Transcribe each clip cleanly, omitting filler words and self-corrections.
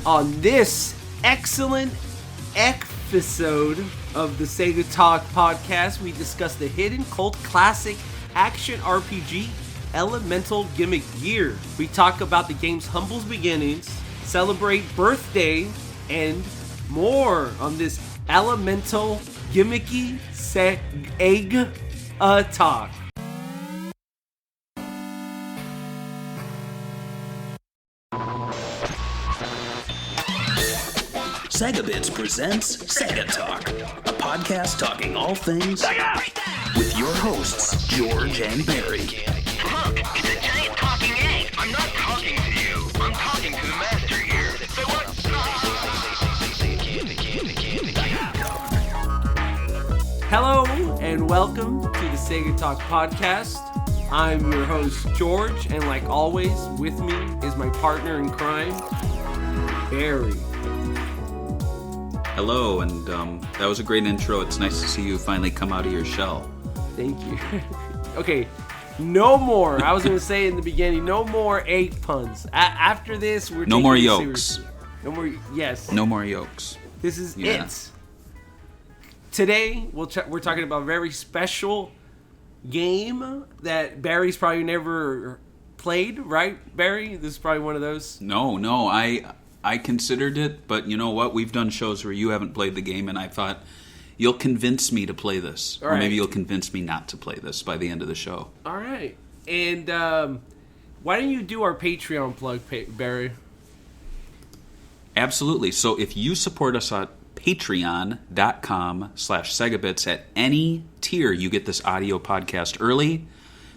On this excellent episode of the Sega Talk podcast, we discuss the hidden cult classic action RPG Elemental Gimmick Gear. We talk about the game's humble beginnings, celebrate birthday, and more on this Elemental Gimmicky Egg Talk. SegaBits presents Sega Talk, a podcast talking all things Sega! With your hosts, George and Barry. Look, it's a giant talking egg. I'm not talking to you. I'm talking to the master here. So what? Hello, and welcome to the Sega Talk podcast. I'm your host, George, and like always, with me is my partner in crime, Barry. Hello, and that was a great intro. It's nice to see you finally come out of your shell. Thank you. Okay, no more. I was going to say in the beginning, no more egg puns. After this, we're no more yolks. Seriously. No more. Yes. No more yolks. This is it. Today, we're talking about a very special game that Barry's probably never played, right, Barry? This is probably one of those. No, I considered it, but you know what? We've done shows where you haven't played the game, and I thought, you'll convince me to play this. Or maybe you'll convince me not to play this by the end of the show. All right. And why don't you do our Patreon plug, Barry? Absolutely. So if you support us at patreon.com/segabits at any tier, you get this audio podcast early.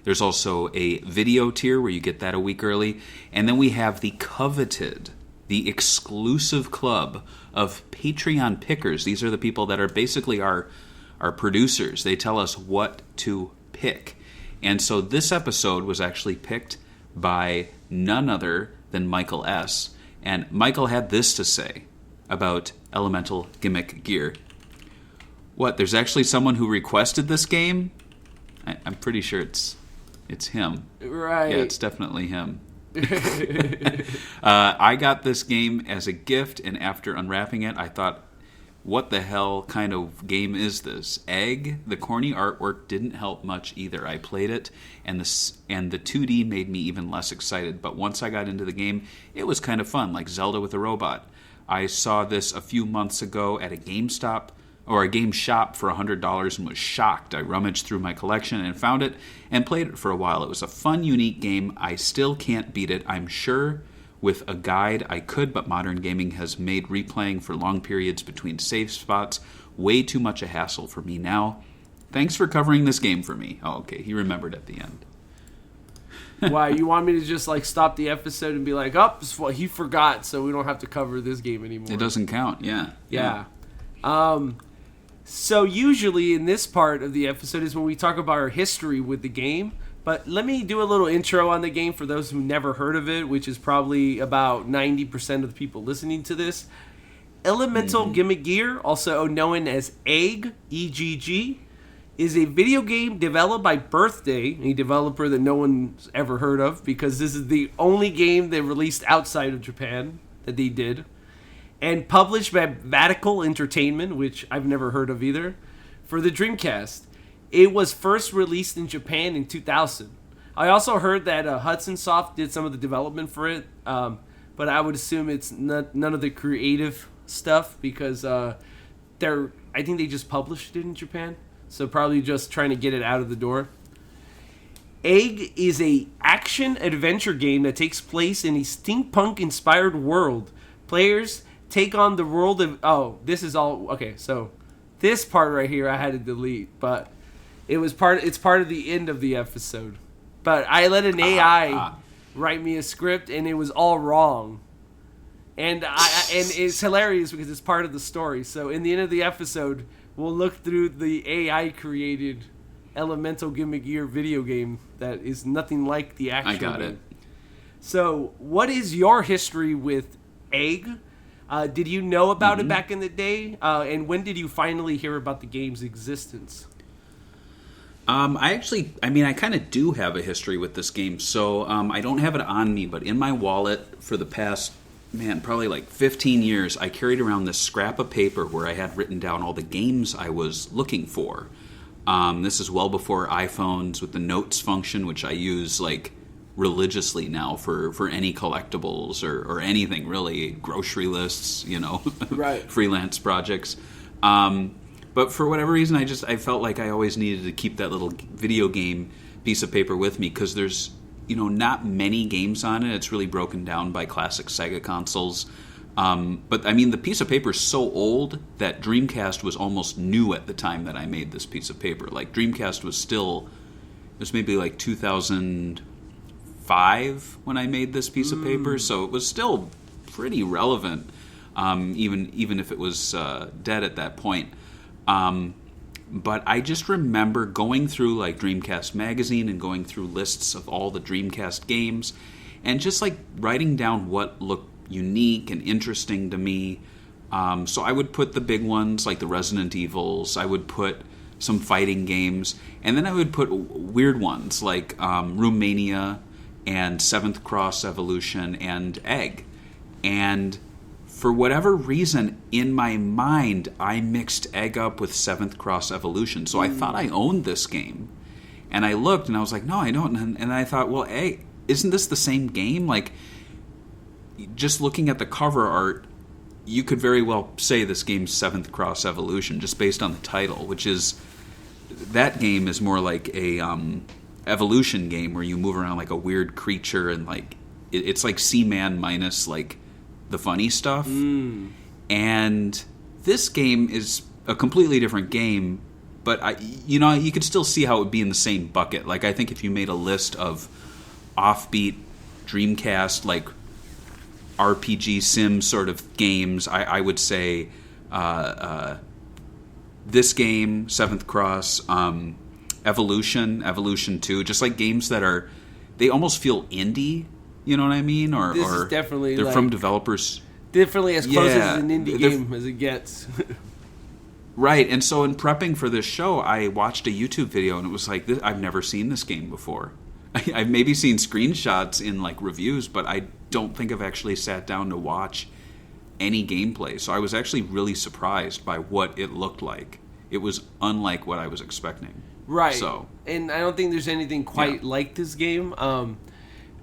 There's also a video tier where you get that a week early. And then we have the coveted, the exclusive club of Patreon pickers. These are the people that are basically our producers. They tell us what to pick. And so this episode was actually picked by none other than Michael S. And Michael had this to say about Elemental Gimmick Gear. What, there's actually someone who requested this game? I'm pretty sure it's him. Right. Yeah, it's definitely him. I got this game as a gift, and after unwrapping it, I thought, what the hell kind of game is this? Egg? The corny artwork didn't help much either. I played it, and the 2D made me even less excited, but once I got into the game, it was kind of fun, like Zelda with a robot. I saw this a few months ago at a GameStop, or a game shop for $100 and was shocked. I rummaged through my collection and found it and played it for a while. It was a fun, unique game. I still can't beat it. I'm sure with a guide I could, but modern gaming has made replaying for long periods between save spots way too much a hassle for me now. Thanks for covering this game for me. Oh, okay. He remembered at the end. Why, you want me to just like stop the episode and be like, he forgot, so we don't have to cover this game anymore? It doesn't count, yeah. Yeah. So usually in this part of the episode is when we talk about our history with the game. But let me do a little intro on the game for those who never heard of it, which is probably about 90% of the people listening to this. Elemental Gimmick Gear, also known as E.G.G, E.G.G, is a video game developed by Birthday, a developer that no one's ever heard of, because this is the only game they released outside of Japan that they did. And published by Vatical Entertainment, which I've never heard of either, for the Dreamcast. It was first released in Japan in 2000. I also heard that Hudson Soft did some of the development for it, but I would assume it's none of the creative stuff because I think they just published it in Japan, so probably just trying to get it out of the door. Egg is a action-adventure game that takes place in a steampunk-inspired world. Players take on the world of... this is all... Okay, so this part right here I had to delete, but it's part of the end of the episode. But I let an AI write me a script, and it was all wrong. And it's hilarious because it's part of the story. So in the end of the episode, we'll look through the AI-created Elemental Gimmick Gear video game that is nothing like the actual game. I got it. So what is your history with Egg? Did you know about it back in the day? And when did you finally hear about the game's existence? I kind of do have a history with this game. So I don't have it on me, but in my wallet for the past probably like 15 years, I carried around this scrap of paper where I had written down all the games I was looking for. This is well before iPhones with the notes function, which I use like religiously now for any collectibles or anything really, grocery lists, right. freelance projects. But for whatever reason, I felt like I always needed to keep that little video game piece of paper with me because there's not many games on it. It's really broken down by classic Sega consoles. But I mean, the piece of paper is so old that Dreamcast was almost new at the time that I made this piece of paper. Like Dreamcast was maybe like 2005 when I made this piece of paper, so it was still pretty relevant, even if it was dead at that point. But I just remember going through like Dreamcast magazine and going through lists of all the Dreamcast games and just like writing down what looked unique and interesting to me. So I would put the big ones like the Resident Evils. I would put some fighting games. And then I would put weird ones like Roomania and Seventh Cross Evolution and Egg. And for whatever reason, in my mind, I mixed Egg up with Seventh Cross Evolution. So I thought I owned this game. And I looked, and I was like, no, I don't. And I thought, well, Egg, isn't this the same game? Like, just looking at the cover art, you could very well say this game's Seventh Cross Evolution, just based on the title, which is... That game is more like a evolution game where you move around like a weird creature and like... It's like Seaman minus like... the funny stuff. And this game is a completely different game, but you could still see how it would be in the same bucket. Like I think if you made a list of offbeat Dreamcast like RPG sim sort of games, I would say this game, Seventh Cross, Evolution 2, just like games that they almost feel indie. You know what I mean? This is definitely they're like, from developers. Definitely as close as an indie game as it gets. Right, and so in prepping for this show, I watched a YouTube video, and it was like, I've never seen this game before. I've maybe seen screenshots in like reviews, but I don't think I've actually sat down to watch any gameplay. So I was actually really surprised by what it looked like. It was unlike what I was expecting. Right. So, and I don't think there's anything quite like this game.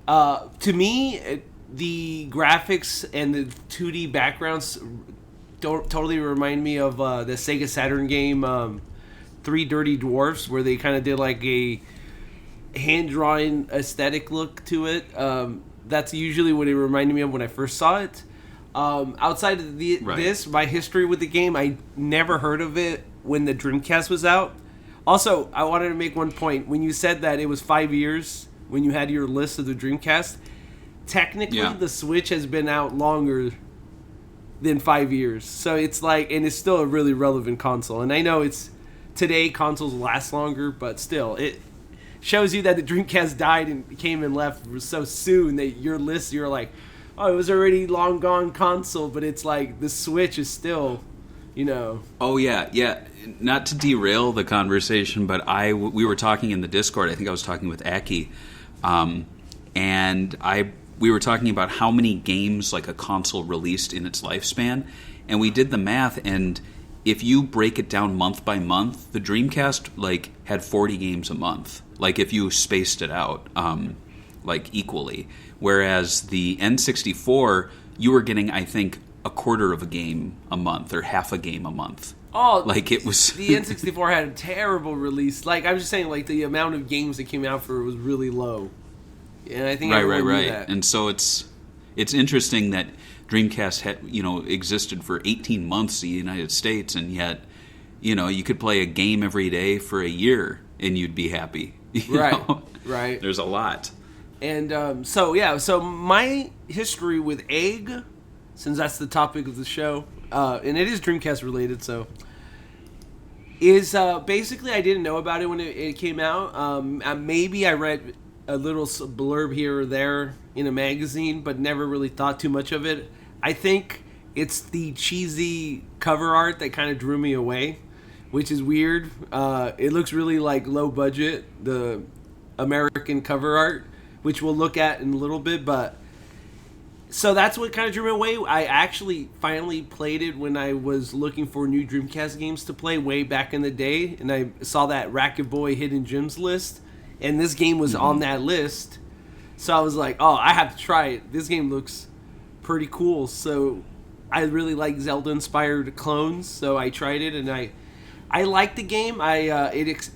To me, the graphics and the 2D backgrounds totally remind me of the Sega Saturn game, Three Dirty Dwarfs, where they kind of did like a hand-drawn aesthetic look to it. That's usually what it reminded me of when I first saw it. Outside of this, my history with the game, I never heard of it when the Dreamcast was out. Also, I wanted to make one point. When you said that it was 5 years when you had your list of the Dreamcast, technically the Switch has been out longer than 5 years. So it's like, and it's still a really relevant console. And I know today consoles last longer, but still, it shows you that the Dreamcast died and came and left so soon that your list, you're like, oh, it was already long gone console, but it's like the Switch is still, Oh, yeah. Not to derail the conversation, but we were talking in the Discord. I think I was talking with Aki. And we were talking about how many games like a console released in its lifespan, and we did the math, and if you break it down month by month, the Dreamcast like had 40 games a month, like if you spaced it out like equally, whereas the N64 you were getting, I think, a quarter of a game a month or half a game a month. Oh, like it was the N64 had a terrible release. Like I was just saying, like the amount of games that came out for it was really low. And I think everyone knew that. And so it's interesting that Dreamcast had, existed for 18 months in the United States, and yet, you could play a game every day for a year and you'd be happy. Right. There's a lot. And so my history with Egg, since that's the topic of the show, and it is Dreamcast related, so is basically I didn't know about it when it came out. Maybe I read a little blurb here or there in a magazine, but never really thought too much of it. I think it's the cheesy cover art that kind of drew me away, which is weird. It looks really like low budget, the American cover art, which we'll look at in a little bit, but So that's what kind of drew me away. I actually finally played it when I was looking for new Dreamcast games to play way back in the day, and I saw that Racket Boy Hidden Gems list, and this game was on that list. So I was like, oh, I have to try it. This game looks pretty cool. So I really like Zelda-inspired clones, so I tried it, and I liked the game. It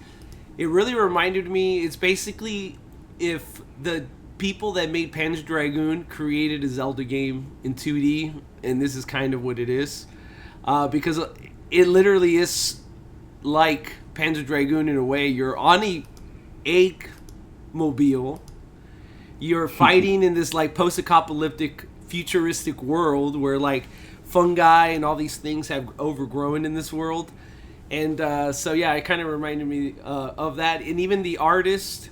really reminded me. It's basically if the people that made Panzer Dragoon created a Zelda game in 2D, and this is kind of what it is, because it literally is like Panzer Dragoon in a way. You're on a egg mobile. You're fighting in this like post-apocalyptic futuristic world where like fungi and all these things have overgrown in this world. And so yeah, it kind of reminded me of that. And even the artist,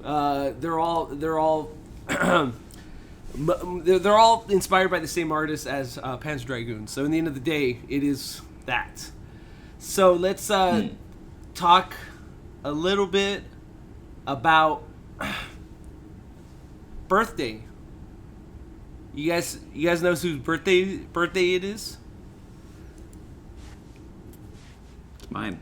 they're all they're all inspired by the same artist as Panzer Dragoon. So in the end of the day, it is that. So let's talk a little bit about birthday. You guys know whose birthday it is? It's mine.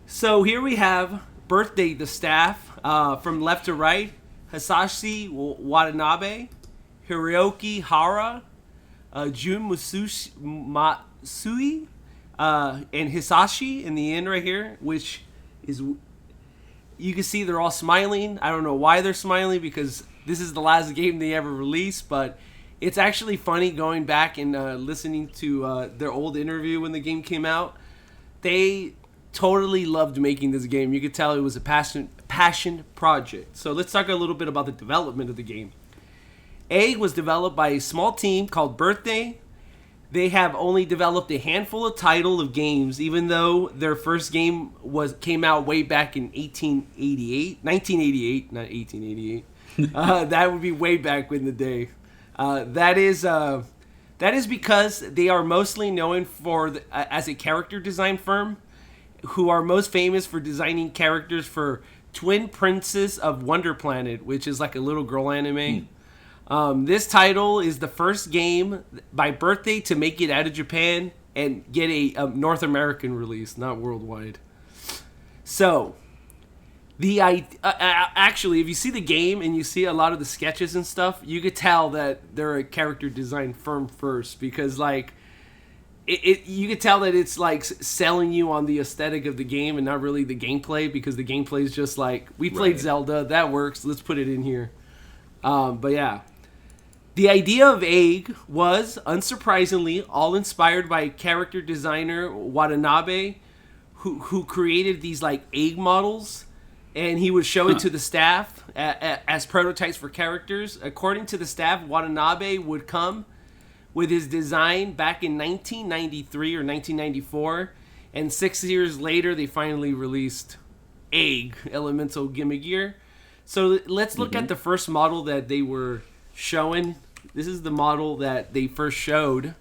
So here we have birthday the staff from left to right: Hisashi Watanabe, Hiroki Hara, Jun Matsui, and Hisashi in the end right here, which is, you can see they're all smiling. I don't know why they're smiling, because this is the last game they ever released, but it's actually funny going back and listening to their old interview when the game came out. They totally loved making this game. You could tell it was a passion project. So let's talk a little bit about the development of the game. Egg was developed by a small team called Birthday. They have only developed a handful of titles of games, even though their first game came out way back in 1988, not 1888. That would be way back in the day. That is because they are mostly known as a character design firm, who are most famous for designing characters for Twin Princess of Wonder Planet, which is like a little girl anime. This title is the first game by Birthday to make it out of Japan and get a North American release, not worldwide. So, actually, if you see the game and you see a lot of the sketches and stuff, you could tell that they're a character design firm first, because like you could tell that it's like selling you on the aesthetic of the game and not really the gameplay, because the gameplay is just like, we played Zelda, that works, let's put it in here. But yeah, the idea of Egg was, unsurprisingly, all inspired by character designer Watanabe, who created these like egg models, and he would show it to the staff as prototypes for characters. According to the staff, Watanabe would come with his design back in 1993 or 1994, and 6 years later they finally released Egg Elemental Gimmick Gear. So let's look at the first model that they were showing. This is the model that they first showed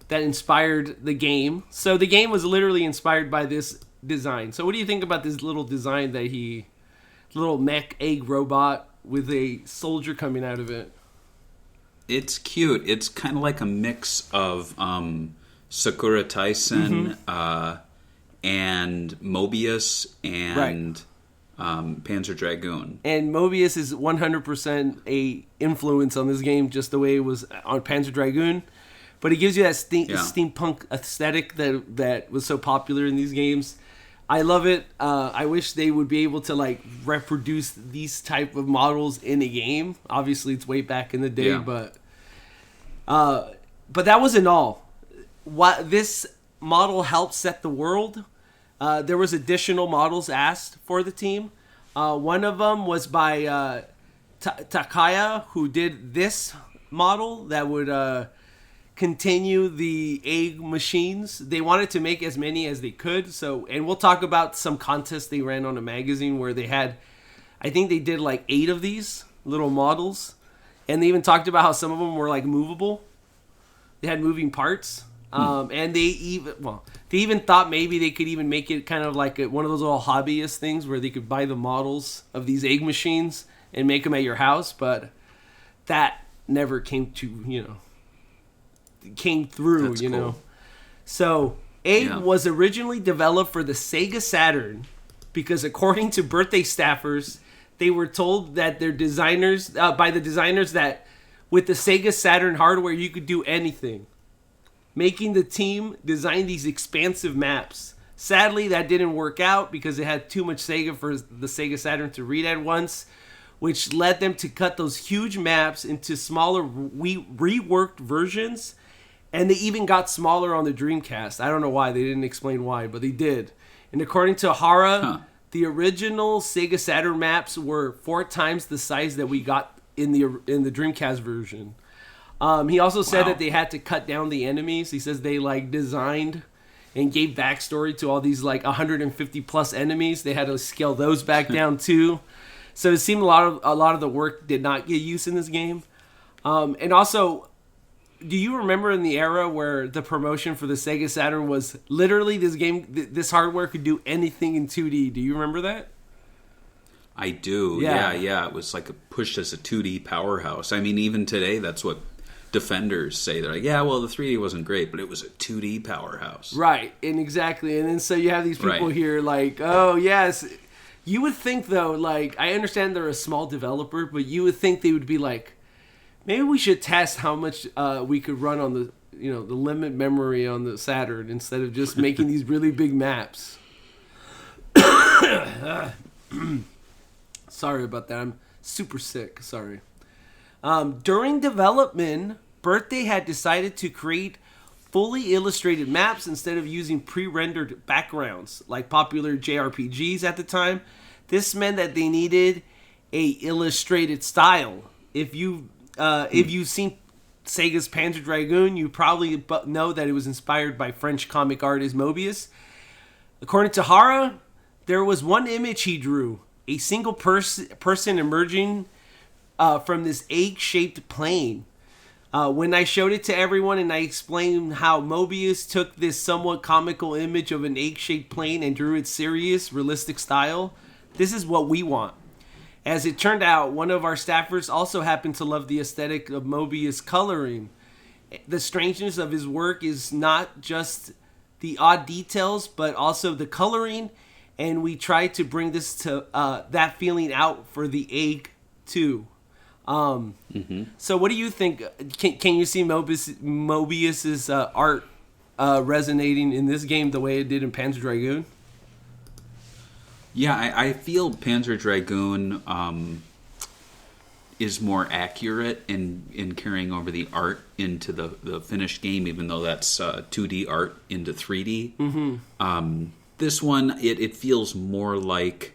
that inspired the game. So the game was literally inspired by this design. So what do you think about this little design little mech egg robot with a soldier coming out of it? It's cute. It's kind of like a mix of Sakura Taisen and Mobius and Panzer Dragoon. And Mobius is 100% a influence on this game, just the way it was on Panzer Dragoon. But it gives you that steampunk aesthetic that was so popular in these games. I love it. I wish they would be able to like reproduce these type of models in a game. Obviously, it's way back in the day, but that wasn't all. What this model helped set the world. There was additional models asked for the team. One of them was by Takaya, who did this model that would continue the egg machines. They wanted to make as many as they could. So, and we'll talk about some contests they ran on a magazine where they had, I think they did like 8 of these little models. And they even talked about how some of them were like movable. They had moving parts. And they even thought maybe they could even make it kind of like one of those little hobbyist things where they could buy the models of these egg machines and make them at your house. But that never came through. That's you know, cool. so Egg was originally developed for the Sega Saturn because, according to birthday staffers, they were told that their designers by the designers that with the Sega Saturn hardware you could do anything, making the team design these expansive maps. Sadly, that didn't work out because it had too much Sega for the Sega Saturn to read at once, which led them to cut those huge maps into smaller, reworked versions, and they even got smaller on the Dreamcast. I don't know why. They didn't explain why, but they did. And according to Hara, the original Sega Saturn maps were 4 times the size that we got in the Dreamcast version. He also said that they had to cut down the enemies. He says they designed and gave backstory to all these 150 plus enemies. They had to scale those back down too. So it seemed a lot of the work did not get used in this game. And also, do you remember in the era where the promotion for the Sega Saturn was literally this hardware could do anything in 2D? Do you remember that? I do. Yeah. It was pushed as a 2D powerhouse. I mean, even today, that's what defenders say. They're like, yeah, well, the 3D wasn't great, but it was a 2D powerhouse. Right, and exactly. And then so you have these people here oh, yes. You would think, though, I understand they're a small developer, but you would think they would be maybe we should test how much we could run on the limit memory on the Saturn instead of just making these really big maps. Sorry about that. I'm super sick. Sorry. During development, Birthday had decided to create fully illustrated maps instead of using pre-rendered backgrounds like popular JRPGs at the time. This meant that they needed a illustrated style. If you've seen Sega's Panzer Dragoon, you probably know that it was inspired by French comic artist Mobius. According to Hara, there was one image he drew, a single person emerging from this egg-shaped plane. When I showed it to everyone and I explained how Mobius took this somewhat comical image of an egg-shaped plane and drew its serious, realistic style, this is what we want. As it turned out, one of our staffers also happened to love the aesthetic of Mobius coloring. The strangeness of his work is not just the odd details, but also the coloring, and we tried to bring this to that feeling out for the egg too. So what do you think? Can you see Mobius's art resonating in this game the way it did in Panzer Dragoon? Yeah, I feel Panzer Dragoon is more accurate in carrying over the art into the finished game, even though that's 2D art into 3D. Mm-hmm. This one, it feels more like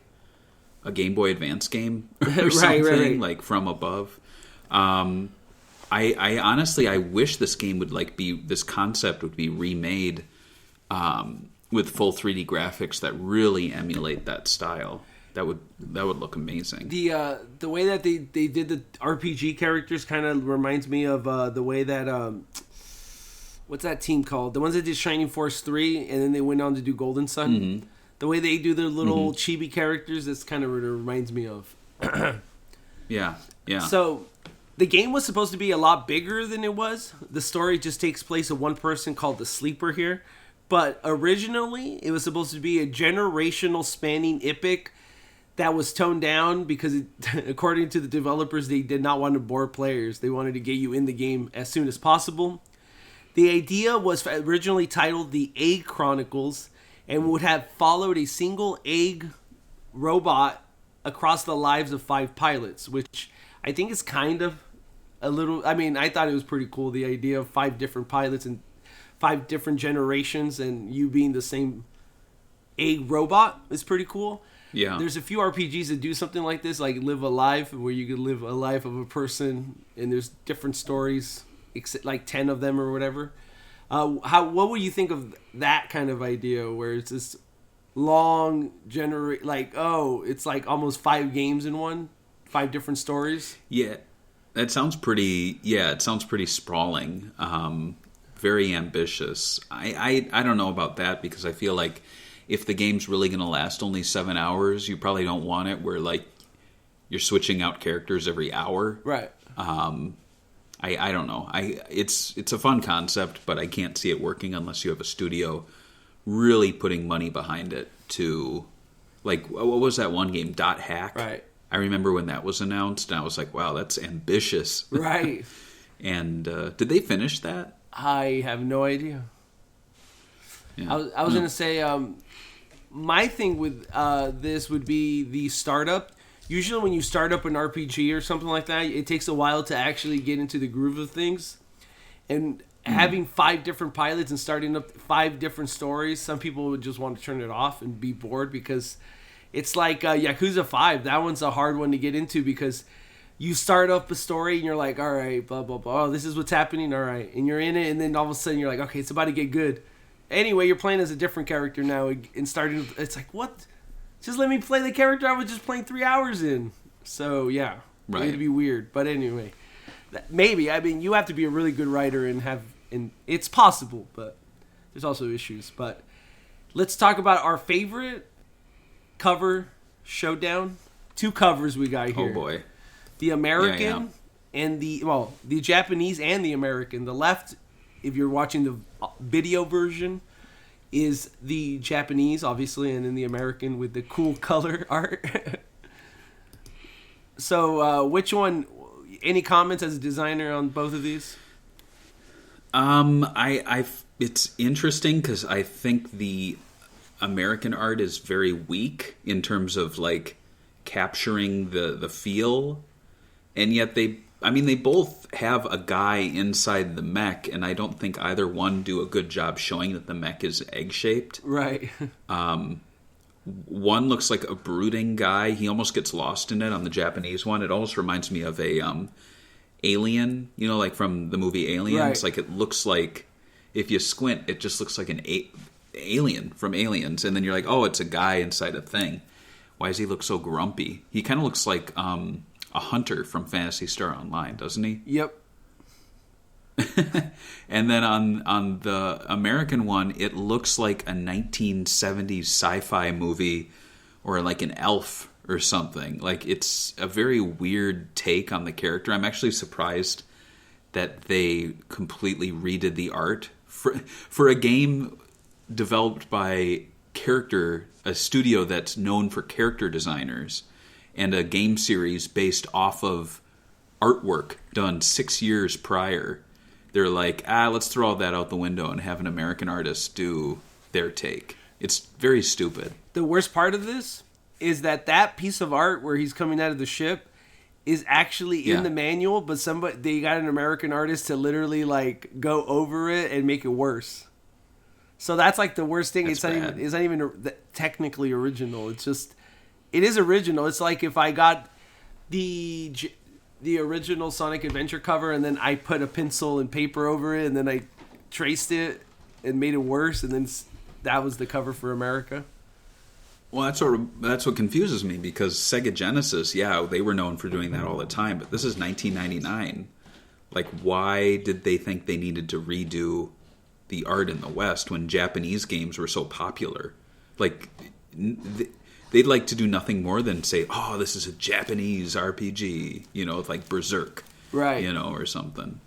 a Game Boy Advance game or something, like from above. I honestly, I wish this game would this concept would be remade with full 3D graphics that really emulate that style. That would look amazing. The way that they did the RPG characters kind of reminds me of the way that what's that team called? The ones that did Shining Force 3 and then they went on to do Golden Sun. Mm-hmm. The way they do their little chibi characters, that's kind of what it reminds me of. Yeah. So the game was supposed to be a lot bigger than it was. The story just takes place of one person called the Sleeper here. But originally, it was supposed to be a generational spanning epic that was toned down because, according to the developers, they did not want to bore players. They wanted to get you in the game as soon as possible. The idea was originally titled The Egg Chronicles and would have followed a single egg robot across the lives of 5 pilots, which I think is kind of a little... I mean, I thought it was pretty cool, the idea of 5 different pilots and 5 different generations and you being the same egg robot is pretty cool. Yeah. There's a few RPGs that do something like this, like Live a Life, where you could live a life of a person and there's different stories, like 10 of them or whatever. What would you think of that kind of idea where it's this long it's like almost 5 games in one, 5 different stories? Yeah. It sounds pretty sprawling. Very ambitious. I don't know about that because I feel like if the game's really going to last only 7 hours, you probably don't want it where you're switching out characters every hour. Right. I don't know. It's a fun concept, but I can't see it working unless you have a studio really putting money behind it to, like, what was that one game, Dot Hack? Right. I remember when that was announced, and I was like, wow, that's ambitious. Right. And did they finish that? I have no idea. Yeah. I was going to say, my thing with this would be the startup. Usually when you start up an RPG or something like that, it takes a while to actually get into the groove of things. And having 5 different pilots and starting up 5 different stories, some people would just want to turn it off and be bored, because it's like Yakuza 5. That one's a hard one to get into, because you start up a story and you're like, all right, blah, blah, blah. Oh, this is what's happening. All right. And you're in it, and then all of a sudden you're like, okay, it's about to get good. Anyway, you're playing as a different character now and starting. It's like, what? Just let me play the character I was just playing 3 hours in. So, yeah. Right. It'd be weird. But anyway, maybe. I mean, you have to be a really good writer and it's possible, but there's also issues. But let's talk about our favorite cover showdown. 2 covers we got here. Oh, boy. The American and the Japanese and the American. The left, if you're watching the video version, is the Japanese, obviously, and then the American with the cool color art. So, which one? Any comments as a designer on both of these? It's interesting because I think the American art is very weak in terms of like capturing the feel, and yet they both have a guy inside the mech, and I don't think either one do a good job showing that the mech is egg-shaped. Right. One looks like a brooding guy. He almost gets lost in it on the Japanese one. It almost reminds me of a alien, like from the movie Aliens. Right. Like it looks like, if you squint, it just looks like an alien from Aliens. And then you're like, oh, it's a guy inside a thing. Why does he look so grumpy? He kind of looks like a hunter from Phantasy Star Online, doesn't he? Yep. And then on the American one, it looks like a 1970s sci-fi movie or like an elf or something. Like, it's a very weird take on the character. I'm actually surprised that they completely redid the art for a game developed by a studio that's known for character designers, and a game series based off of artwork done 6 years prior. They're like, let's throw all that out the window and have an American artist do their take. It's very stupid. The worst part of this is that piece of art where he's coming out of the ship is actually in the manual, but they got an American artist to literally like go over it and make it worse. So that's like the worst thing. It's not even technically original. It is original. It's like if I got the original Sonic Adventure cover and then I put a pencil and paper over it and then I traced it and made it worse, and then that was the cover for America. Well, that's what confuses me, because Sega Genesis, they were known for doing that all the time, but this is 1999. Like, why did they think they needed to redo the art in the West when Japanese games were so popular? Like, they'd like to do nothing more than say, oh, this is a Japanese RPG, like Berserk, right? Or something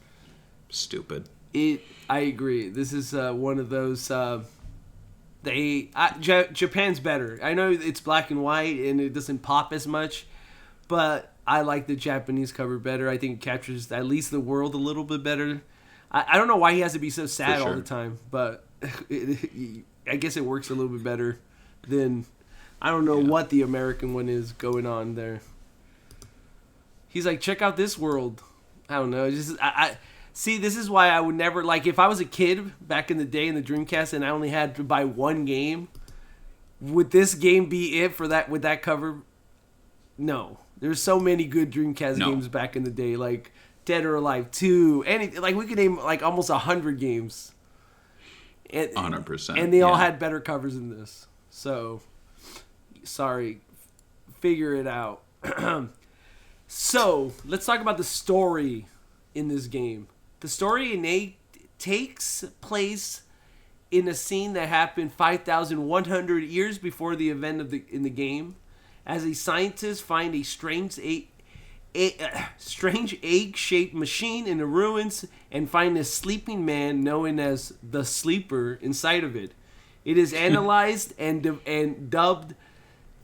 stupid. I agree. This is one of those. Japan's better. I know it's black and white and it doesn't pop as much, but I like the Japanese cover better. I think it captures at least the world a little bit better. I don't know why he has to be so sad all the time, but I guess it works a little bit better than. I don't know what the American one is going on there. He's like, check out this world. I don't know. See, this is why I would never, like, if I was a kid back in the day in the Dreamcast and I only had to buy one game, would this game be it for that with that cover? No. There's so many good Dreamcast games back in the day, like Dead or Alive 2. Like, we could name, like, almost 100 games. 100%. And they all had better covers than this. So, sorry. Figure it out. So, let's talk about the story in this game. The story takes place in a scene that happened 5,100 years before the event in the game, as a scientist finds a strange strange egg-shaped machine in the ruins and find a sleeping man known as the Sleeper inside of it. It is analyzed and dubbed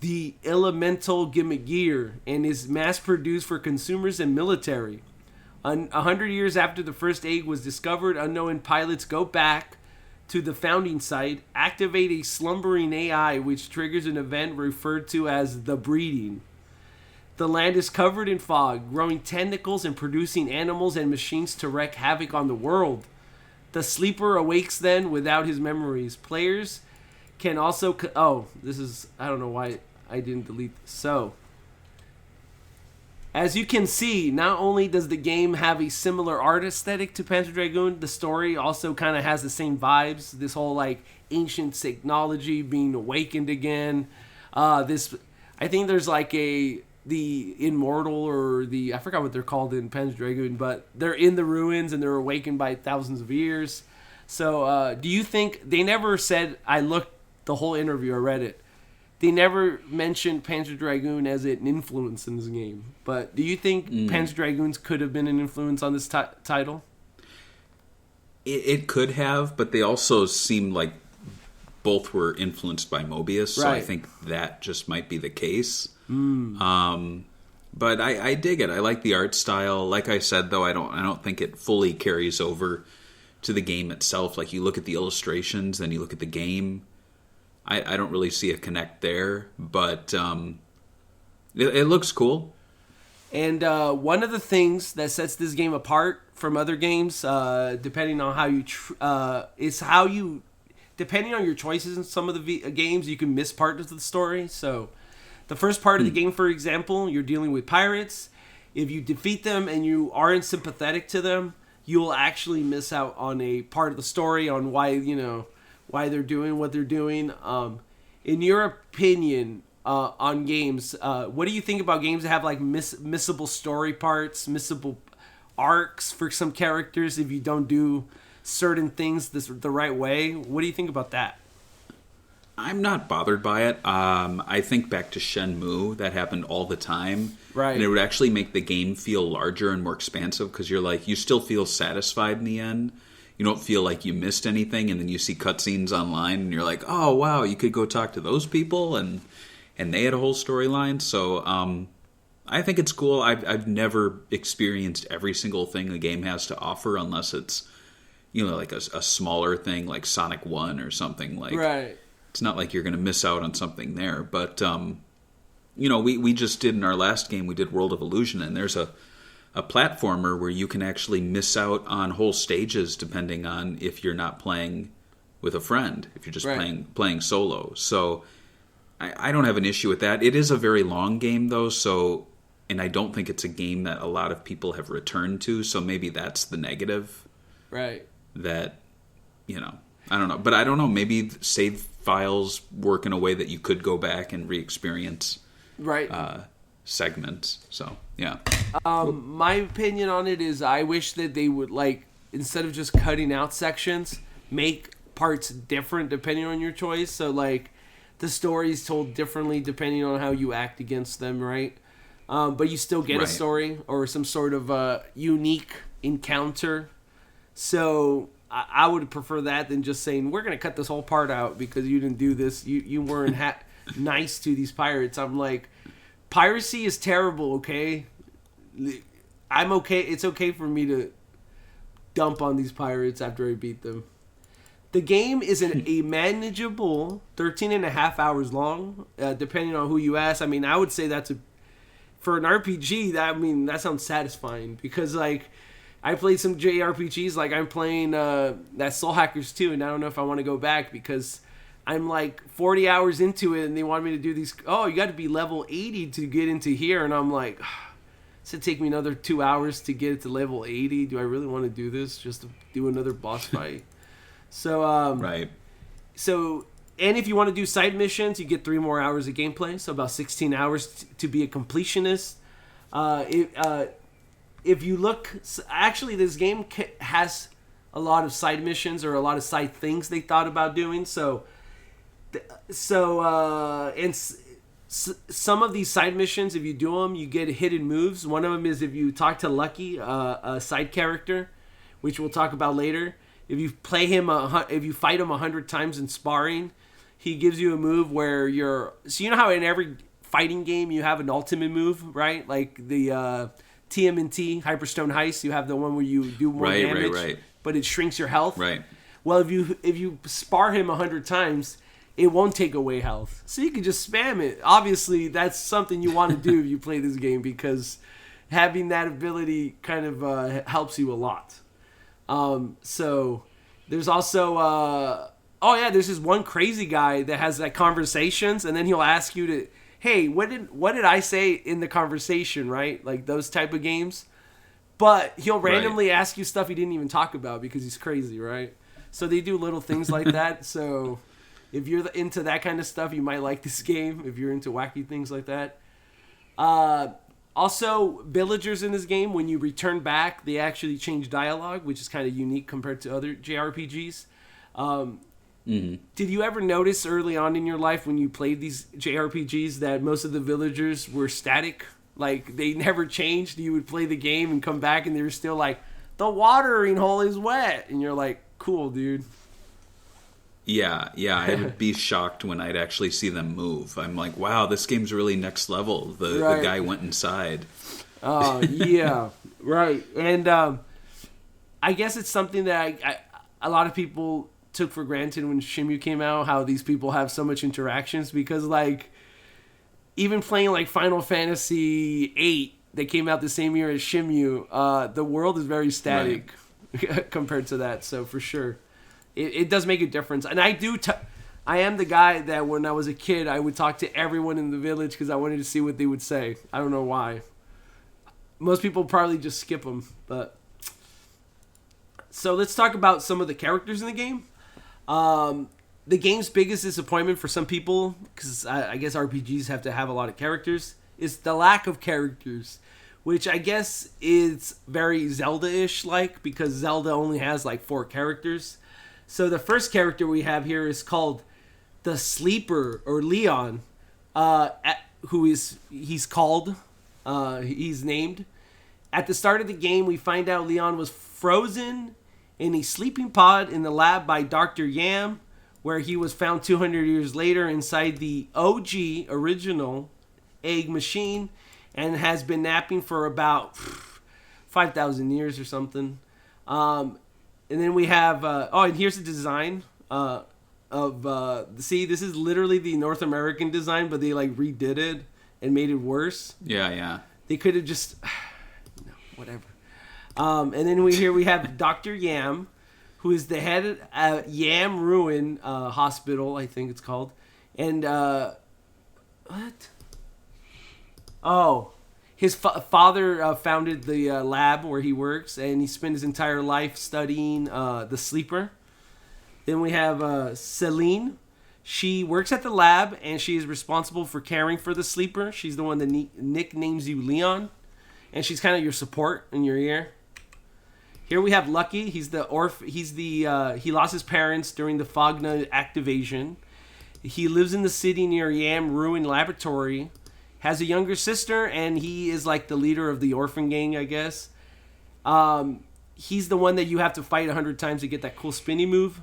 the elemental Gimmick gear and is mass-produced for consumers and military. 100 years after the first egg was discovered, unknown pilots go back to the founding site, activate a slumbering AI which triggers an event referred to as the breeding. The land is covered in fog, growing tentacles and producing animals and machines to wreak havoc on the world. The Sleeper awakes then without his memories. Players can also... I don't know why I didn't delete this. So, as you can see, not only does the game have a similar art aesthetic to Panzer Dragoon, the story also kind of has the same vibes. This whole, like, ancient technology being awakened again. I think there's, like, the Immortal or I forgot what they're called in Panzer Dragoon, but they're in the ruins and they're awakened by thousands of years. So, do you think... They never said... I looked the whole interview, I read it. They never mentioned Panzer Dragoon as an influence in this game. But do you think Panzer Dragoons could have been an influence on this title? It could have, but they also seemed like both were influenced by Mobius, so I think that just might be the case. But I dig it. I like the art style. Like I said, though, I don't think it fully carries over to the game itself. Like, you look at the illustrations, then you look at the game. I don't really see a connect there, but it looks cool. And one of the things that sets this game apart from other games, depending on how you depending on your choices in some of the games, you can miss parts of the story. So, the first part of the game, for example, you're dealing with pirates. If you defeat them and you aren't sympathetic to them, you will actually miss out on a part of the story on why they're doing what they're doing. In your opinion, on games, what do you think about games that have like missable story parts, missable arcs for some characters if you don't do certain things the right way? What do you think about that? I'm not bothered by it. I think back to Shenmue, that happened all the time. Right. And it would actually make the game feel larger and more expansive because you still feel satisfied in the end. You don't feel like you missed anything, and then you see cutscenes online, and you're like, oh, wow, you could go talk to those people, and they had a whole storyline. So I think it's cool. I've never experienced every single thing a game has to offer unless it's, like a smaller thing like Sonic 1 or something. Like, right. It's not like you're going to miss out on something there. But, we just did in our last game, we did World of Illusion, and there's a platformer where you can actually miss out on whole stages depending on if you're not playing with a friend, if you're just playing solo. So I don't have an issue with that. It is a very long game, though, and I don't think it's a game that a lot of people have returned to, so maybe that's the negative. Right. That, I don't know. But I don't know, maybe save files work in a way that you could go back and re-experience segments. So, yeah. My opinion on it is I wish that they would, instead of just cutting out sections, make parts different depending on your choice. So, the story's told differently depending on how you act against them, right? But you still get a story or some sort of unique encounter. So, I would prefer that than just saying, we're going to cut this whole part out because you didn't do this. You weren't nice to these pirates. I'm like, piracy is terrible, okay? I'm okay. It's okay for me to dump on these pirates after I beat them. The game is a manageable 13 and a half hours long, depending on who you ask. I mean, I would say for an RPG, that sounds satisfying because, I played some JRPGs, I'm playing that Soul Hackers 2, and I don't know if I want to go back because I'm 40 hours into it, and they want me to do these. Oh, you got to be level 80 to get into here, and I'm like, it's take me another 2 hours to get it to level 80. Do I really want to do this just to do another boss fight? So right. So, and if you want to do side missions, you get 3 more hours of gameplay, so about 16 hours to be a completionist. If you look, actually, this game has a lot of side missions or a lot of side things they thought about doing. So some of these side missions, if you do them, you get hidden moves. One of them is if you talk to Lucky, a side character, which we'll talk about later. If you play him, if you fight him 100 times in sparring, he gives you a move where you're. So you know how in every fighting game you have an ultimate move, right? Like the TMNT Hyperstone Heist, you have the one where you do more damage, but it shrinks your health. Right. Well, if you spar him 100 times, it won't take away health. So you can just spam it. Obviously, that's something you want to do if you play this game, because having that ability kind of helps you a lot. So there's also... there's this one crazy guy that has like conversations, and then he'll ask you to, hey, what did I say in the conversation, right? Like those type of games. But he'll randomly ask you stuff he didn't even talk about because he's crazy, right? So they do little things like that. So... if you're into that kind of stuff, you might like this game. If you're into wacky things like that. Also, villagers in this game, when you return back, they actually change dialogue, which is kind of unique compared to other JRPGs. Did you ever notice early on in your life when you played these JRPGs that most of the villagers were static? Like, they never changed? You would play the game and come back and they were still like, the watering hole is wet. And you're like, cool, dude. Yeah, I would be shocked when I'd actually see them move. I'm like, wow, this game's really next level. The guy went inside. Oh, yeah, right. And I guess it's something that a lot of people took for granted when Shenmue came out, how these people have so much interactions, because, like, even playing, like, Final Fantasy VIII that came out the same year as Shenmue, the world is very static compared to that, so for sure. It does make a difference. And I am the guy that when I was a kid, I would talk to everyone in the village because I wanted to see what they would say. I don't know why. Most people probably just skip them. But so let's talk about some of the characters in the game. The game's biggest disappointment for some people, because I guess RPGs have to have a lot of characters, is the lack of characters. Which I guess is very Zelda-ish like, because Zelda only has like 4 characters. So the first character we have here is called the Sleeper, or Leon, he's named. At the start of the game, we find out Leon was frozen in a sleeping pod in the lab by Dr. Yam, where he was found 200 years later inside the OG original egg machine, and has been napping for about 5,000 years or something. And then we have... and here's the design of... see, this is literally the North American design, but they, like, redid it and made it worse. Yeah. They could have just... no, whatever. And then we have Dr. Yam, who is the head of Yam Ruin Hospital, I think it's called. And... what? Oh... his father founded the lab where he works, and he spent his entire life studying the Sleeper. Then we have Celine. She works at the lab, and she is responsible for caring for the Sleeper. She's the one that nicknames you Leon, and she's kind of your support in your ear. Here we have Lucky. He lost his parents during the Fogna activation. He lives in the city near Yam Ruin Laboratory. Has a younger sister, and he is like the leader of the orphan gang, I guess. He's the one that you have to fight 100 times to get that cool spinny move.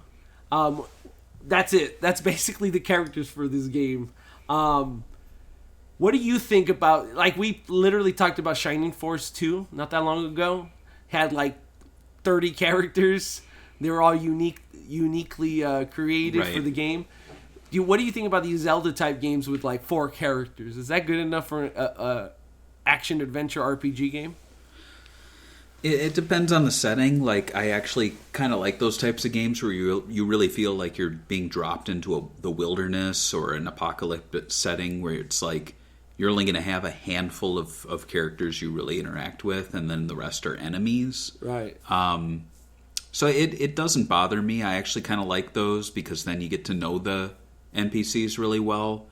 That's it. That's basically the characters for this game. What do you think about... like, we literally talked about Shining Force 2 not that long ago. Had like 30 characters. They were all uniquely created for the game. What do you think about these Zelda-type games with, like, 4 characters? Is that good enough for a action-adventure RPG game? It depends on the setting. Like, I actually kind of like those types of games where you really feel like you're being dropped into the wilderness or an apocalyptic setting where it's like you're only going to have a handful of characters you really interact with, and then the rest are enemies. Right. So it doesn't bother me. I actually kind of like those because then you get to know the NPCs really well.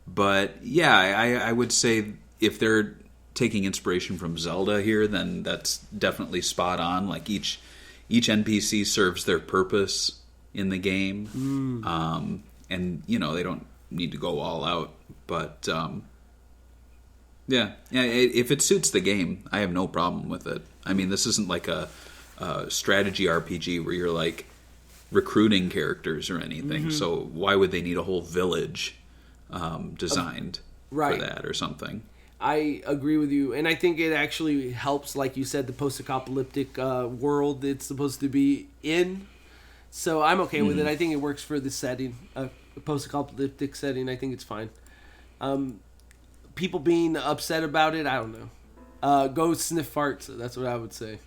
But yeah, I would say if they're taking inspiration from Zelda here, then that's definitely spot on. Like each NPC serves their purpose in the game. And you know, they don't need to go all out. But yeah, if it suits the game, I have no problem with it. I mean, this isn't like a strategy RPG where you're like recruiting characters or anything. So why would they need a whole village designed for that or something? I agree with you, and I think it actually helps, like you said, the post-apocalyptic world it's supposed to be in. So I'm okay with it. I think it works for the setting, post-apocalyptic setting. I think it's fine. People being upset about it, I don't know. Go sniff farts. That's what I would say.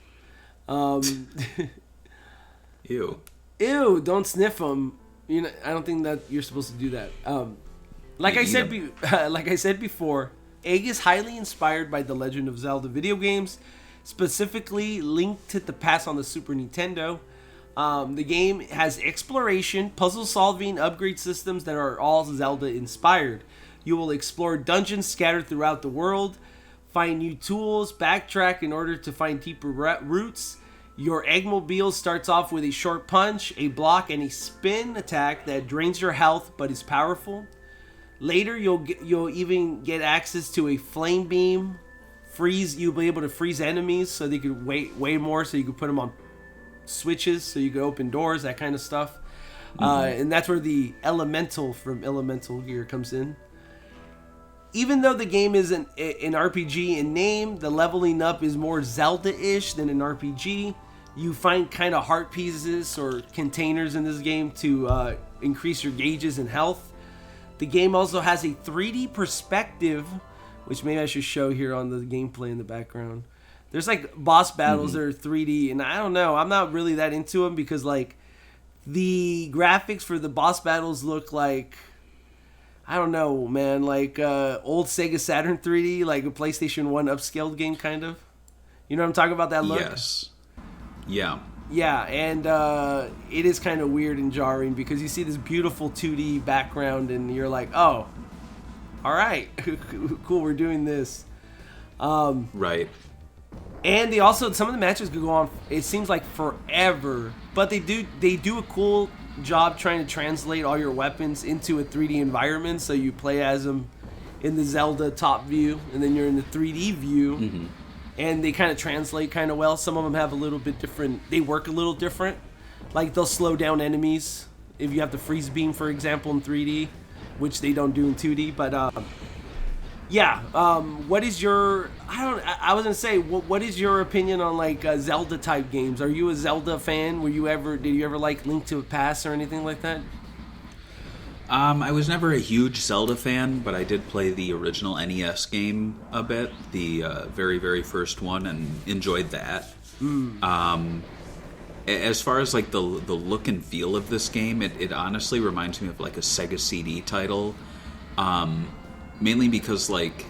Ew. Ew! Don't sniff them. You know, I don't think that you're supposed to do that. Like I said before, E.G.G is highly inspired by The Legend of Zelda video games, specifically Link to the Past on the Super Nintendo. The game has exploration, puzzle-solving, upgrade systems that are all Zelda-inspired. You will explore dungeons scattered throughout the world, find new tools, backtrack in order to find deeper routes. Your Eggmobile starts off with a short punch, a block, and a spin attack that drains your health but is powerful. Later, you'll even get access to a flame beam. You'll be able to freeze enemies so they could way more, so you could put them on switches so you could open doors, that kind of stuff. And that's where the elemental from Elemental Gear comes in. Even though the game is an RPG in name, the leveling up is more Zelda-ish than an RPG. You find kind of heart pieces or containers in this game to increase your gauges and health. The game also has a 3D perspective, which maybe I should show here on the gameplay in the background. There's like boss battles that are 3D, and I don't know, I'm not really that into them because like the graphics for the boss battles look like, I don't know, man, like old Sega Saturn 3D, like a PlayStation 1 upscaled game kind of. You know what I'm talking about, that look? Yes. Yeah. Yeah, and it is kind of weird and jarring because you see this beautiful 2D background and you're like, oh, all right, cool, we're doing this. Right. And they also, some of the matches could go on, it seems like forever, but they do a cool job trying to translate all your weapons into a 3D environment, so you play as them in the Zelda top view, and then you're in the 3D view. And they kind of translate kind of well. Some of them have a little bit different, they work a little different. Like they'll slow down enemies if you have the freeze beam, for example, in 3D, which they don't do in 2D. But what is your, I was gonna say, what is your opinion on like Zelda type games? Are you a Zelda fan? Did you ever like Link to the Past or anything like that? I was never a huge Zelda fan, but I did play the original NES game a bit, the very, very first one, and enjoyed that. As far as like the look and feel of this game, it honestly reminds me of like a Sega CD title, mainly because like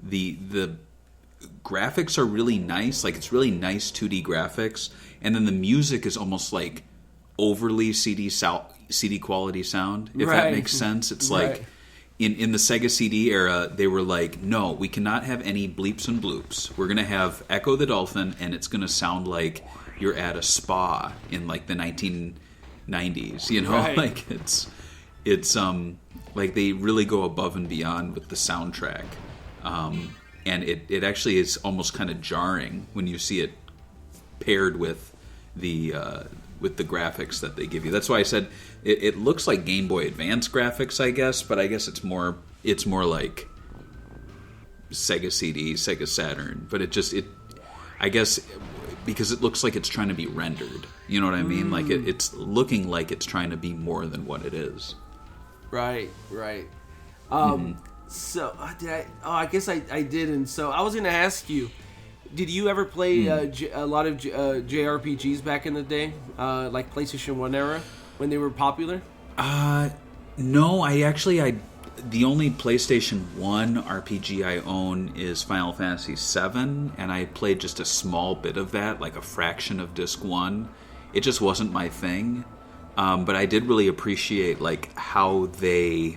the graphics are really nice, like it's really nice 2D graphics, and then the music is almost like overly CD quality sound, if that makes sense. It's like in the Sega CD era, they were like, no, we cannot have any bleeps and bloops. We're going to have Echo the Dolphin, and it's going to sound like you're at a spa in like the 1990s, you know? Like it's like they really go above and beyond with the soundtrack. And it actually is almost kind of jarring when you see it paired with the graphics that they give you. That's why I said it looks like Game Boy Advance graphics, I guess, but I guess it's more like Sega CD, Sega Saturn. But I guess because it looks like it's trying to be rendered. You know what I mean? Like it's looking like it's trying to be more than what it is. Right. So I guess I didn't. So I was going to ask you, did you ever play a lot of JRPGs back in the day, like PlayStation 1 era, when they were popular? No, the only PlayStation 1 RPG I own is Final Fantasy VII, and I played just a small bit of that, like a fraction of Disc 1. It just wasn't my thing, but I did really appreciate like how they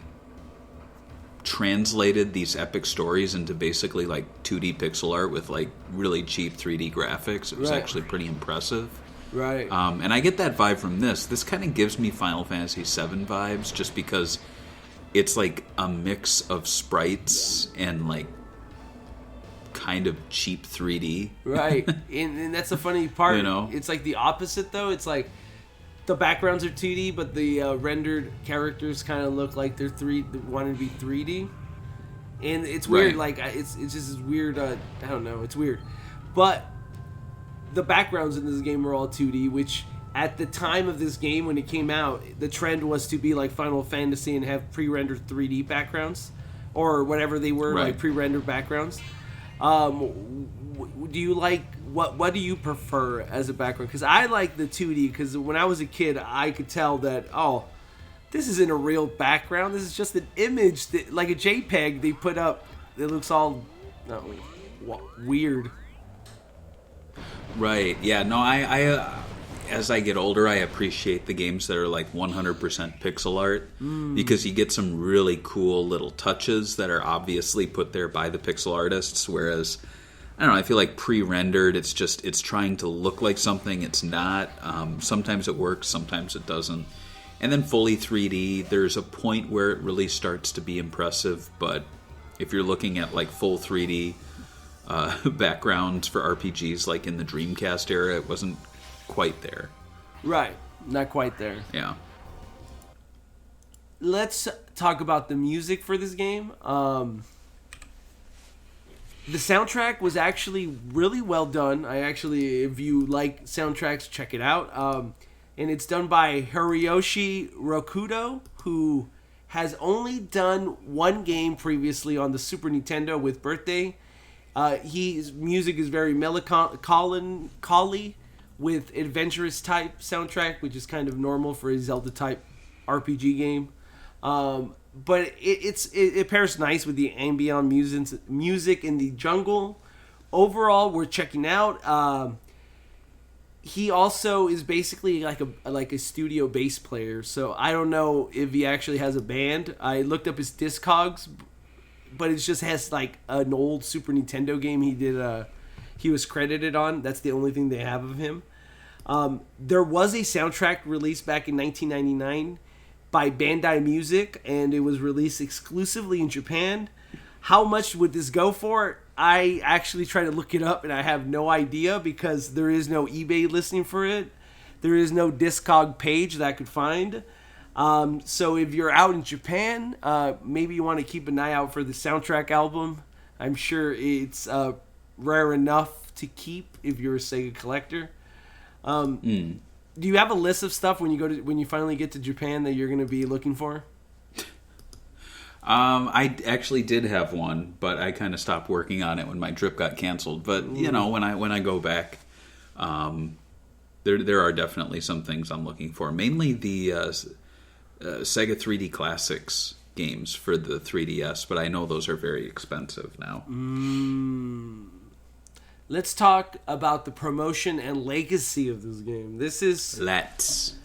translated these epic stories into basically like 2D pixel art with like really cheap 3D graphics. It was actually pretty impressive. Right. And I get that vibe from this. This kind of gives me Final Fantasy VII vibes just because it's like a mix of sprites and like kind of cheap 3D. Right. And that's the funny part. You know? It's like the opposite, though. It's like the backgrounds are 2D, but the rendered characters kind of look like they're wanting to be 3D. And it's weird. Right. Like, it's just this weird, I don't know. It's weird. But the backgrounds in this game are all 2D, which at the time of this game, when it came out, the trend was to be like Final Fantasy and have pre-rendered 3D backgrounds. Or whatever they were, Right. like pre-rendered backgrounds. Do you like what do you prefer as a background? Because I like the 2D. Because when I was a kid, I could tell that this isn't a real background. This is just an image that, like a JPEG, they put up. It looks all weird. Right. Yeah. No. I as I get older, I appreciate the games that are like 100% pixel art because you get some really cool little touches that are obviously put there by the pixel artists. Whereas, I don't know, I feel like pre-rendered, it's trying to look like something it's not. Sometimes it works, sometimes it doesn't. And then fully 3D, there's a point where it really starts to be impressive. But if you're looking at like full 3D backgrounds for RPGs, like in the Dreamcast era, it wasn't quite there. Right. Not quite there. Yeah. Let's talk about the music for this game. The soundtrack was actually really well done. If you like soundtracks, check it out. And it's done by Hiroyoshi Rokudo, who has only done one game previously on the Super Nintendo with Birthday. His music is very melancholy with adventurous type soundtrack, which is kind of normal for a Zelda type RPG game. But it pairs nice with the ambient music in the jungle. Overall, we're checking out. He also is basically like a studio bass player, so I don't know if he actually has a band. I looked up his Discogs, but it just has like an old Super Nintendo game he was credited on. That's the only thing they have of him. There was a soundtrack released back in 1999 by Bandai Music, and it was released exclusively in Japan. How much would this go for? I actually tried to look it up, and I have no idea because there is no eBay listing for it. There is no Discog page that I could find. So if you're out in Japan, maybe you want to keep an eye out for the soundtrack album. I'm sure it's rare enough to keep if you're a Sega collector. Do you have a list of stuff when you finally get to Japan that you're going to be looking for? I actually did have one, but I kind of stopped working on it when my trip got canceled. But you know, when I go back, there are definitely some things I'm looking for. Mainly the Sega 3D Classics games for the 3DS, but I know those are very expensive now. Let's talk about the promotion and legacy of this game. Let's.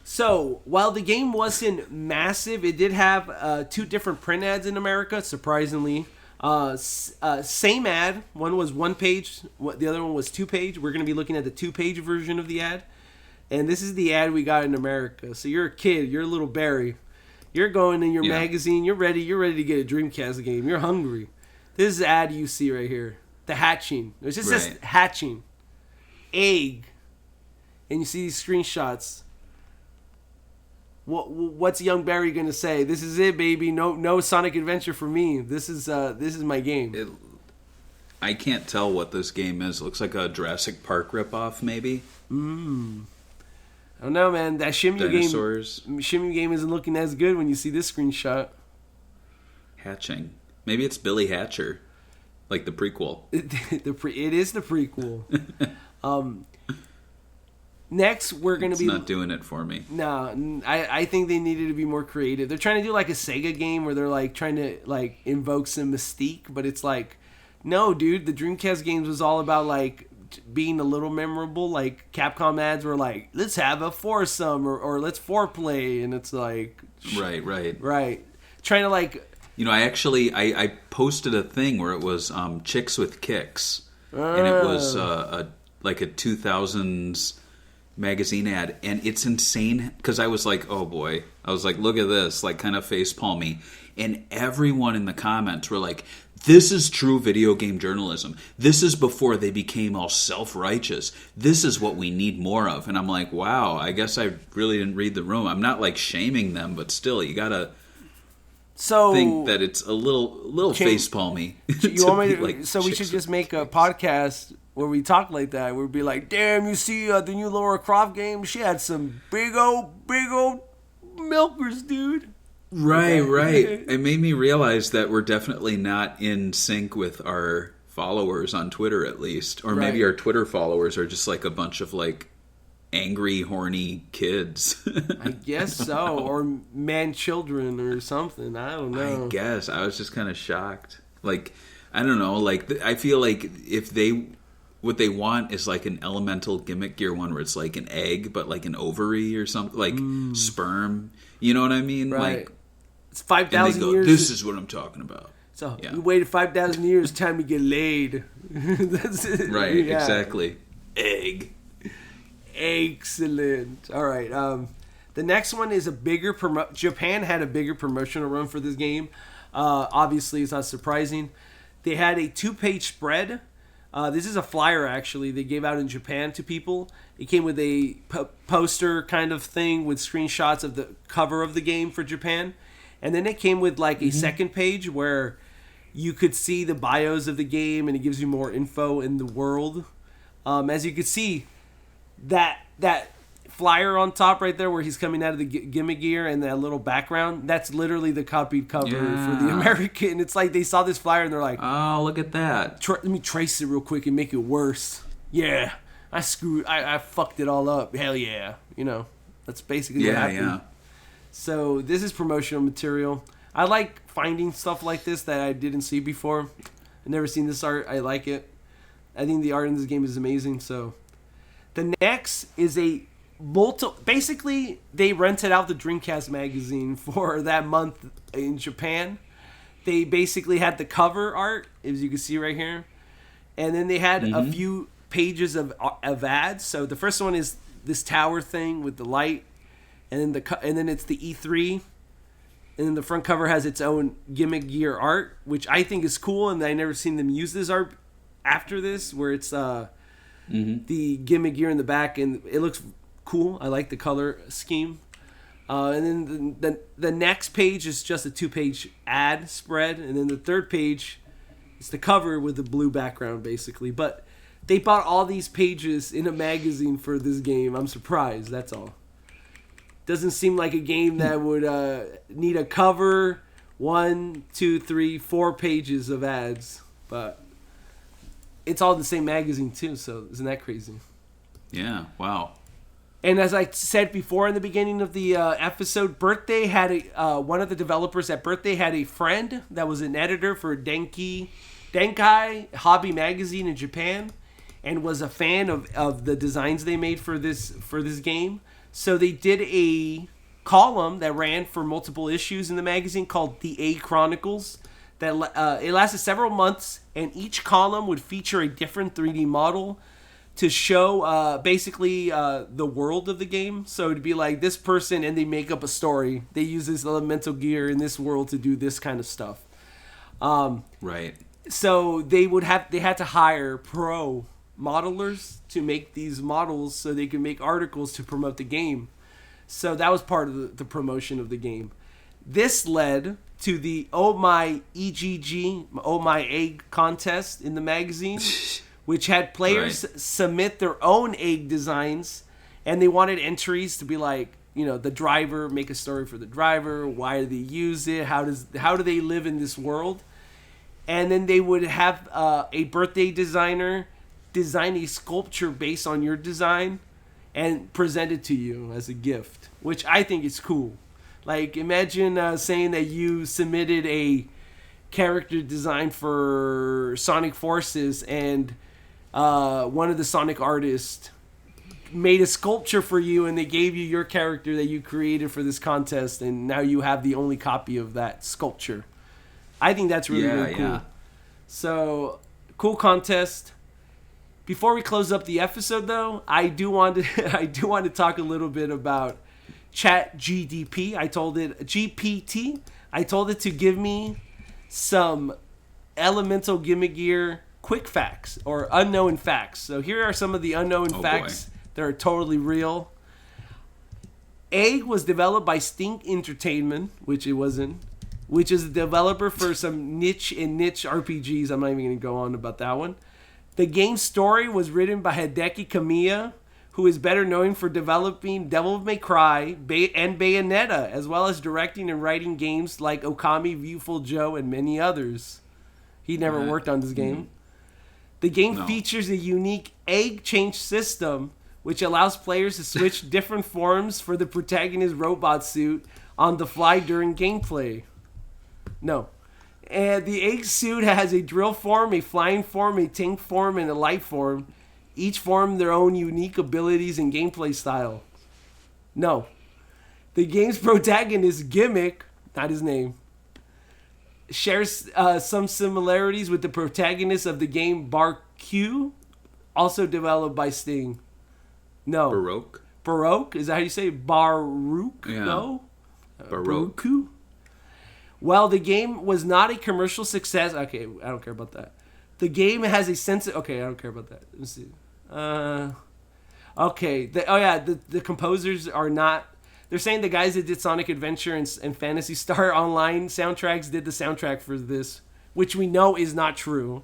So, while the game wasn't massive, it did have 2 different print ads in America, surprisingly. Same ad. One was 1 page, the other one was 2 page. We're going to be looking at the 2-page version of the ad. And this is the ad we got in America. So you're a kid, you're a little Barry. You're going in your magazine, you're ready to get a Dreamcast game. You're hungry. This is the ad you see right here. The hatching. It just says hatching. Egg. And you see these screenshots. What's young Barry gonna say? This is it, baby. No Sonic Adventure for me. This is my game. I can't tell what this game is. It looks like a Jurassic Park ripoff, maybe. I don't know, man. That Shimmy game isn't looking as good when you see this screenshot. Hatching. Maybe it's Billy Hatcher, like the prequel. It is the prequel. Next, we're going to be... It's not doing it for me. No, I think they needed to be more creative. They're trying to do like a Sega game where they're like trying to like invoke some mystique, but it's like, no, dude, the Dreamcast games was all about like being a little memorable. Like Capcom ads were like, let's have a foursome or let's foreplay, and it's like... Right. Trying to like... You know, I posted a thing where it was Chicks with Kicks, and it was like a 2000s magazine ad, and it's insane because I was like, oh boy, I was like, look at this, like kind of face palmy, and everyone in the comments were like, this is true video game journalism. This is before they became all self-righteous. This is what we need more of. And I'm like, wow, I guess I really didn't read the room. I'm not like shaming them, but still, you gotta think that it's a little face palmy. You want me to, so we should just make a podcast where we talk like that. We'd be like, damn, you see the new Lara Croft game? She had some big old milkers, dude. Right. It made me realize that we're definitely not in sync with our followers on Twitter, at least. Or maybe our Twitter followers are just like a bunch of like angry, horny kids. I guess so. Or man children or something. I don't know. I guess. I was just kind of shocked. Like, I don't know. Like, I feel like what they want is like an elemental Gimmick Gear one where it's like an egg, but like an ovary or something. Like sperm. You know what I mean? Right. Like, it's 5,000 years. This is what I'm talking about. So you waited 5,000 years, time to get laid. That's it. Right, exactly. Egg. Excellent. All right. The next one is a bigger Japan had a bigger promotional run for this game. Obviously, it's not surprising. They had a 2-page spread. This is a flyer, actually, they gave out in Japan to people. It came with a poster kind of thing with screenshots of the cover of the game for Japan. And then it came with like a second page where you could see the bios of the game and it gives you more info in the world. As you could see, that flyer on top right there where he's coming out of the Gimmick Gear and that little background, that's literally the copied cover for the American. It's like they saw this flyer and they're like, oh, look at that. Let me trace it real quick and make it worse. Yeah, I fucked it all up. Hell yeah. You know, that's basically what happened. Yeah. So this is promotional material. I like finding stuff like this that I didn't see before. I've never seen this art. I like it. I think the art in this game is amazing. So the next is basically they rented out the Dreamcast magazine for that month in Japan. They basically had the cover art, as you can see right here. And then they had a few pages of ads. So the first one is this tower thing with the light. And then it's the E3, and then the front cover has its own Gimmick Gear art, which I think is cool, and I never seen them use this art after this, where it's the Gimmick Gear in the back, and it looks cool. I like the color scheme. And then the next page is just a 2-page ad spread, and then the third page is the cover with the blue background, basically. But they bought all these pages in a magazine for this game. I'm surprised. That's all. Doesn't seem like a game that would need a cover, 1, 2, 3, 4 pages of ads, but it's all the same magazine too. So isn't that crazy? Yeah. Wow. And as I said before in the beginning of the episode, Birthday had one of the developers at Birthday had a friend that was an editor for Denkai Hobby Magazine in Japan, and was a fan of the designs they made for this game. So they did a column that ran for multiple issues in the magazine called The A Chronicles. That it lasted several months, and each column would feature a different 3D model to show basically the world of the game. So it'd be like this person, and they make up a story. They use this elemental gear in this world to do this kind of stuff. Right. So they had to hire pro modelers to make these models so they can make articles to promote the game. So that was part of the promotion of the game. This led to the Oh My E.G.G, Oh My Egg contest in the magazine, which had players submit their own egg designs, and they wanted entries to be like, you know, the driver, make a story for the driver, why do they use it, how do they live in this world. And then they would have a birthday designer design a sculpture based on your design and present it to you as a gift, which I think is cool. Like, imagine saying that you submitted a character design for Sonic Forces, and one of the Sonic artists made a sculpture for you, and they gave you your character that you created for this contest, and now you have the only copy of that sculpture. I think that's really cool. Yeah. So, cool contest. Before we close up the episode, though, I do want to talk a little bit about ChatGPT. I told it GPT. I told it to give me some elemental Gimmick Gear quick facts or unknown facts. So here are some of the unknown facts that are totally real. Egg was developed by Stink Entertainment, which it wasn't, which is a developer for some niche RPGs. I'm not even going to go on about that one. The game's story was written by Hideki Kamiya, who is better known for developing Devil May Cry and Bayonetta, as well as directing and writing games like Okami, Viewful Joe, and many others. He never worked on this game. The game features a unique egg change system, which allows players to switch different forms for the protagonist's robot suit on the fly during gameplay. No. And the egg suit has a drill form, a flying form, a tank form, and a light form. Each form their own unique abilities and gameplay style. No. The game's protagonist, Gimmick, not his name, shares some similarities with the protagonist of the game Bar Q, also developed by Sting. No. Baroque? Is that how you say it? Baruch? Yeah. No? Baroque. Well, the game was not a commercial success. Okay, I don't care about that. The game has a sense of... Okay, I don't care about that. Let me see. Okay. The composers are not... They're saying the guys that did Sonic Adventure and Phantasy Star Online soundtracks did the soundtrack for this, which we know is not true.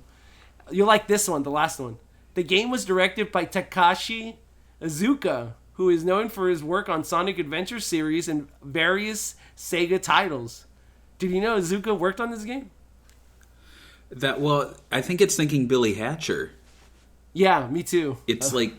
You'll like this one, the last one. The game was directed by Takashi Iizuka, who is known for his work on Sonic Adventure series and various SEGA titles. Did you know Iizuka worked on this game? I think it's thinking Billy Hatcher. Yeah, me too. It's like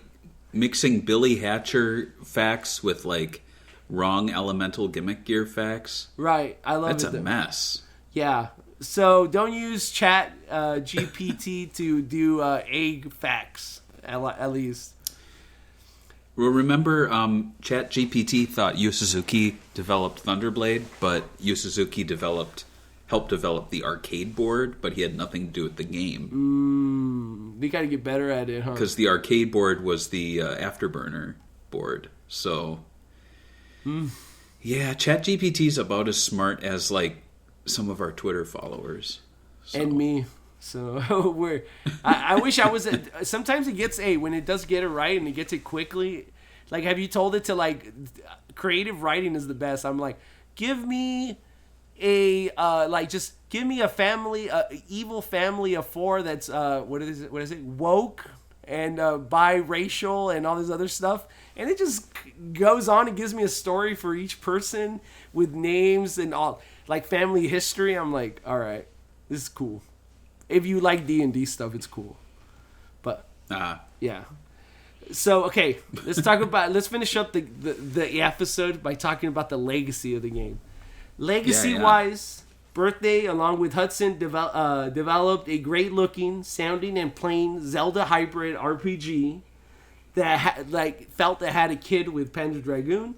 mixing Billy Hatcher facts with like wrong elemental Gimmick Gear facts. Right, I love it. That's a mess. Yeah, so don't use Chat GPT to do egg facts, at least. Well, remember, ChatGPT thought Yu Suzuki developed Thunderblade, but Yu Suzuki helped develop the arcade board, but he had nothing to do with the game. We got to get better at it, huh? Because the arcade board was the Afterburner board. So, yeah, ChatGPT's about as smart as like some of our Twitter followers. So. And me. So I wish I was. Sometimes it gets when it does get it right and it gets it quickly. Like, have you told it to like creative writing is the best? I'm like, give me just give me a family, evil family of 4 that's what is it? Woke and biracial and all this other stuff, and it just goes on and gives me a story for each person with names and all like family history. I'm like, all right, this is cool. If you like D&D stuff, it's cool. But yeah. So okay, let's finish up the episode by talking about the legacy of the game. Legacy-wise, Birthday, along with Hudson, developed a great-looking, sounding, and playing Zelda hybrid RPG that felt it had a kid with Panzer Dragoon.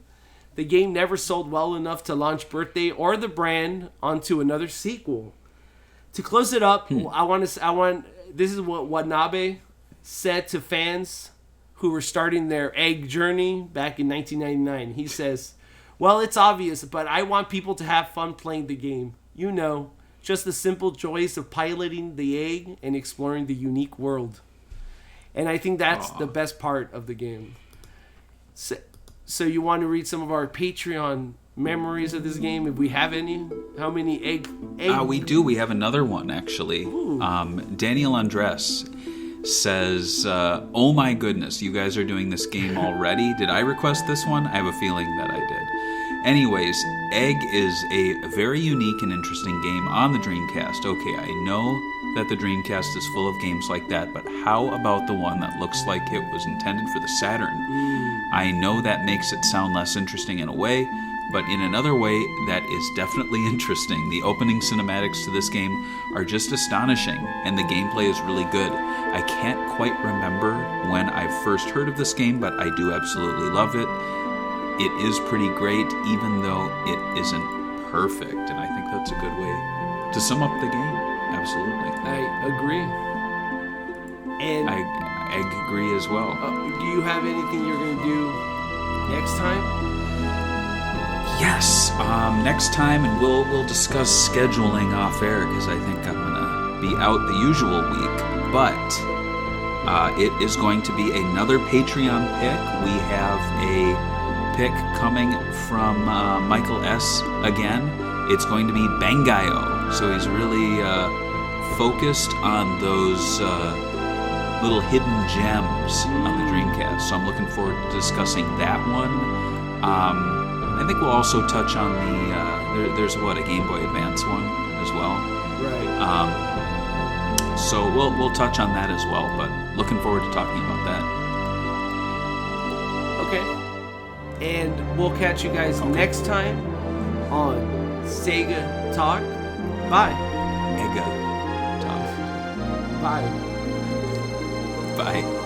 The game never sold well enough to launch Birthday or the brand onto another sequel. To close it up, this is what Watanabe said to fans who were starting their egg journey back in 1999. He says, "Well, it's obvious, but I want people to have fun playing the game. You know, just the simple joys of piloting the egg and exploring the unique world." And I think that's the best part of the game. So you want to read some of our Patreon memories of this game, if we have any? How many egg? We do. We have another one, actually. Daniel Andres says, "Oh my goodness, you guys are doing this game already. Did I request this one? I have a feeling that I did. Anyways, Egg is a very unique and interesting game on the Dreamcast. Okay, I know that the Dreamcast is full of games like that, but how about the one that looks like it was intended for the Saturn? I know that makes it sound less interesting in a way, but in another way, that is definitely interesting. The opening cinematics to this game are just astonishing, and the gameplay is really good. I can't quite remember when I first heard of this game, but I do absolutely love it. It is pretty great, even though it isn't perfect, and I think that's a good way to sum up the game. Absolutely. I agree. And agree as well. Do you have anything you're going to do next time? Yes, next time, and we'll discuss scheduling off air because I think I'm gonna be out the usual week. But it is going to be another Patreon pick. We have a pick coming from Michael S. again. It's going to be Bangayo. So he's really focused on those little hidden gems on the Dreamcast. So I'm looking forward to discussing that one. I think we'll also touch on the there's a Game Boy Advance one as well. Right. So we'll touch on that as well. But looking forward to talking about that. Okay. And we'll catch you guys next time on Sega Talk. Bye. Ega Talk. Bye. Bye.